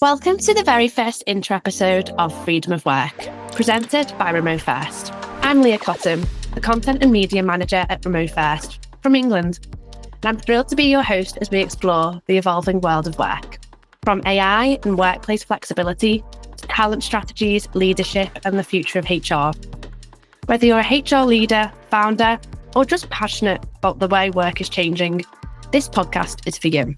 Welcome to the very first intro episode of Freedom of Work, presented by RemoFirst. I'm Leah Cotton, the Content and Media Manager at RemoFirst from England. And I'm thrilled to be your host as we explore the evolving world of work, from AI and workplace flexibility to talent strategies, leadership, and the future of HR. Whether you're a HR leader, founder, or just passionate about the way work is changing, this podcast is for you.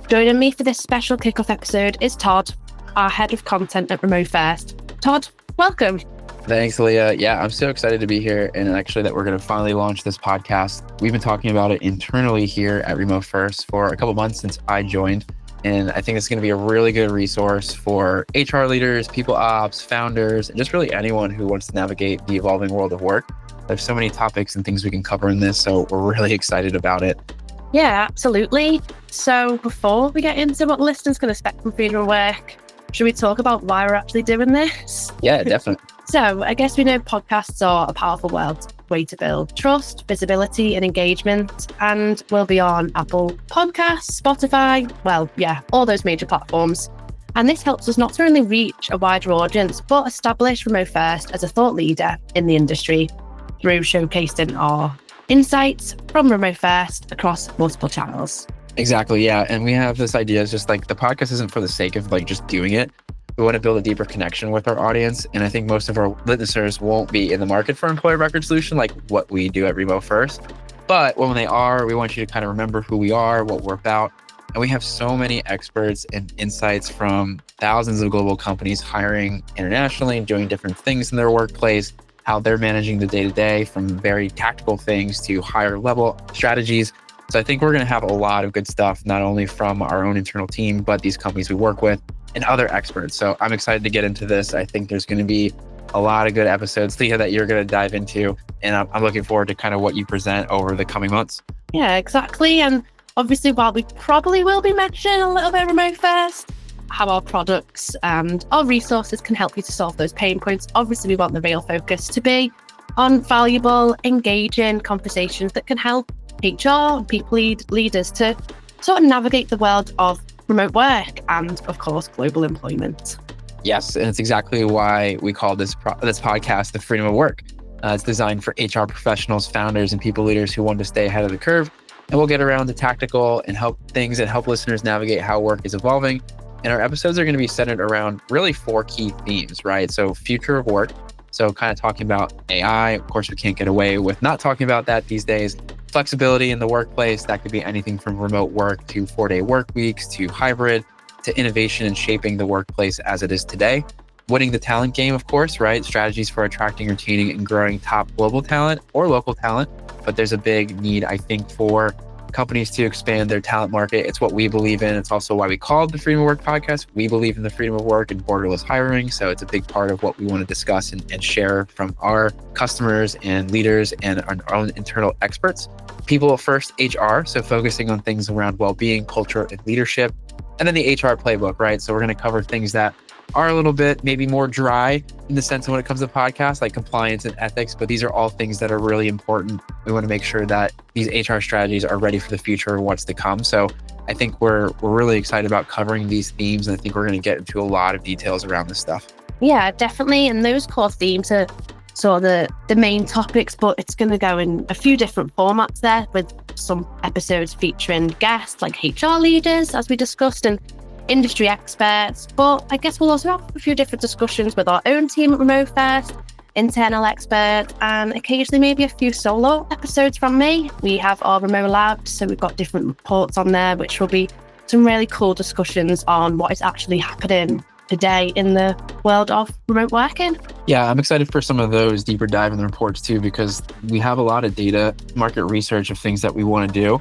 Joining me for this special kickoff episode is Todd, our head of content at RemoFirst. Todd, welcome. Thanks, Leah. Yeah, I'm so excited to be here and actually that we're going to finally launch this podcast. We've been talking about it internally here at RemoFirst for a couple months since I joined. And I think it's going to be a really good resource for HR leaders, people ops, founders, and just really anyone who wants to navigate the evolving world of work. There's so many topics and things we can cover in this, so we're really excited about it. Yeah, absolutely. So before we get into what listeners can expect from Freedom of Work, should we talk about why we're actually doing this? Yeah, definitely. So I guess we know podcasts are a powerful way to build trust, visibility, and engagement. And we'll be on Apple Podcasts, Spotify, all those major platforms. And this helps us not only reach a wider audience, but establish RemoFirst as a thought leader in the industry through showcasing our insights from RemoFirst across multiple channels. Exactly, yeah. And we have this idea, it's just like the podcast isn't for the sake of like just doing it. We want to build a deeper connection with our audience. And I think most of our listeners won't be in the market for employer record solution like what we do at RemoFirst. But when they are, we want you to kind of remember who we are, what we're about. And we have so many experts and insights from thousands of global companies hiring internationally, doing different things in their workplace, how they're managing the day-to-day from very tactical things to higher level strategies. So I think we're going to have a lot of good stuff, not only from our own internal team, but these companies we work with and other experts. So I'm excited to get into this. I think there's going to be a lot of good episodes, Leah, that you're going to dive into. And I'm looking forward to kind of what you present over the coming months. Yeah, exactly. And obviously, while we probably will be mentioning a little bit of RemoFirst, how our products and our resources can help you to solve those pain points. Obviously, we want the real focus to be on valuable, engaging conversations that can help HR and people leaders to sort of navigate the world of remote work and, of course, global employment. Yes, and it's exactly why we call this podcast the Freedom of Work. It's designed for HR professionals, founders, and people leaders who want to stay ahead of the curve. And we'll get around the tactical and help listeners navigate how work is evolving. And our episodes are going to be centered around really 4 key themes, right? So future of work. So kind of talking about AI. Of course, we can't get away with not talking about that these days. Flexibility in the workplace. That could be anything from remote work to 4-day work weeks to hybrid to innovation and shaping the workplace as it is today. Winning the talent game, of course, right? Strategies for attracting, retaining, and growing top global talent or local talent. But there's a big need, I think, for companies to expand their talent market. It's what we believe in. It's also why we called the Freedom of Work podcast. We believe in the freedom of work and borderless hiring. So it's a big part of what we want to discuss and share from our customers and leaders and our own internal experts. People first, HR. So focusing on things around well-being, culture, and leadership. And then the HR playbook, right? So we're going to cover things that are a little bit maybe more dry in the sense of when it comes to podcasts, like compliance and ethics, but these are all things that are really important. We want to make sure that these HR strategies are ready for the future and what's to come. So I think we're really excited about covering these themes, and I think we're going to get into a lot of details around this stuff. Yeah, definitely. And those core themes are sort of the main topics, but it's going to go in a few different formats there, with some episodes featuring guests like HR leaders, as we discussed, and industry experts. But I guess we'll also have a few different discussions with our own team at RemoFirst, internal experts, and occasionally maybe a few solo episodes from me. We have our Remo Labs, so we've got different reports on there, which will be some really cool discussions on what is actually happening today in the world of remote working. Yeah, I'm excited for some of those deeper dive in the reports too, because we have a lot of data, market research of things that we want to do.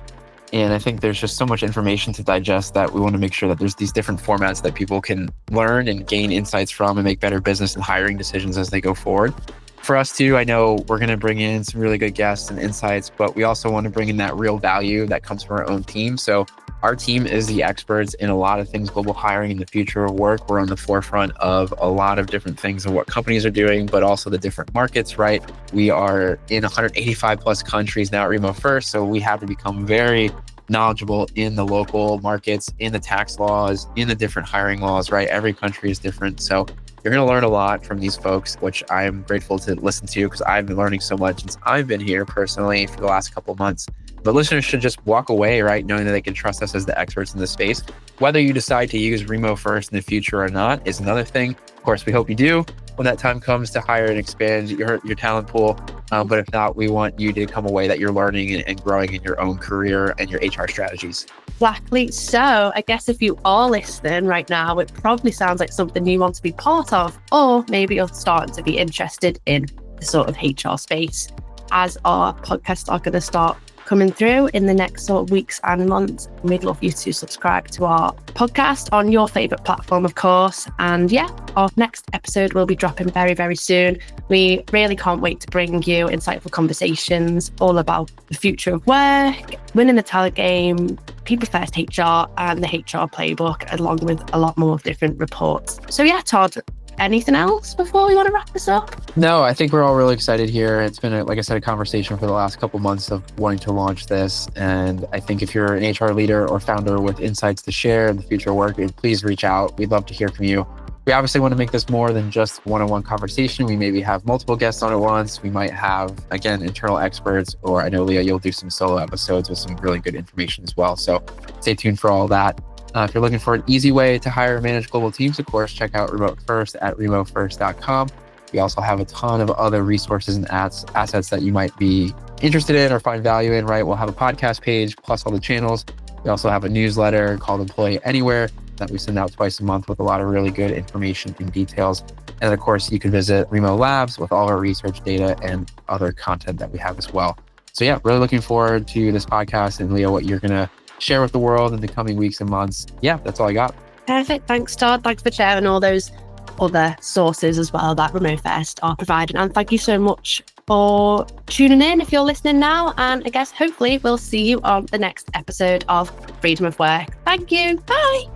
And I think there's just so much information to digest that we want to make sure that there's these different formats that people can learn and gain insights from and make better business and hiring decisions as they go forward. For us too, I know we're going to bring in some really good guests and insights, but we also want to bring in that real value that comes from our own team. So our team is the experts in a lot of things, global hiring and the future of work. We're on the forefront of a lot of different things and what companies are doing, but also the different markets, right? We are in 185 plus countries now at RemoFirst. So we have to become very knowledgeable in the local markets, in the tax laws, in the different hiring laws, right? Every country is different. So you're going to learn a lot from these folks, which I'm grateful to listen to because I've been learning so much since I've been here personally for the last couple of months. But listeners should just walk away, right, knowing that they can trust us as the experts in this space. Whether you decide to use RemoFirst in the future or not is another thing. Of course, we hope you do when that time comes to hire and expand your talent pool. But if not, we want you to come away that you're learning and growing in your own career and your HR strategies. Exactly. So I guess if you are listening right now, it probably sounds like something you want to be part of, or maybe you're starting to be interested in the sort of HR space, as our podcasts are going to start coming through in the next sort of weeks and months. We'd love you to subscribe to our podcast on your favorite platform, of course. And yeah, our next episode will be dropping very, very soon. We really can't wait to bring you insightful conversations all about the future of work, winning the talent game, people first HR, and the HR playbook, along with a lot more different reports. So yeah, Todd, anything else before we want to wrap this up? No, I think we're all really excited here. It's been, like I said, a conversation for the last couple months of wanting to launch this. And I think if you're an HR leader or founder with insights to share in the future of work, please reach out. We'd love to hear from you. We obviously want to make this more than just one-on-one conversation. We maybe have multiple guests on at once. We might have, again, internal experts, or I know, Leah, you'll do some solo episodes with some really good information as well. So stay tuned for all that. If you're looking for an easy way to hire and manage global teams, of course, check out RemoFirst at remofirst.com. We also have a ton of other resources and assets that you might be interested in or find value in, right? We'll have a podcast page plus all the channels. We also have a newsletter called Employee Anywhere that we send out twice a month with a lot of really good information and details. And of course, you can visit Remo Labs with all our research data and other content that we have as well. So yeah, really looking forward to this podcast and Leah, what you're going to share with the world in the coming weeks and months. Yeah, that's all I got. Perfect. Thanks, Todd. Thanks for sharing all those other sources as well that RemoFirst are providing. And thank you so much for tuning in if you're listening now. And I guess hopefully we'll see you on the next episode of Freedom of Work. Thank you. Bye.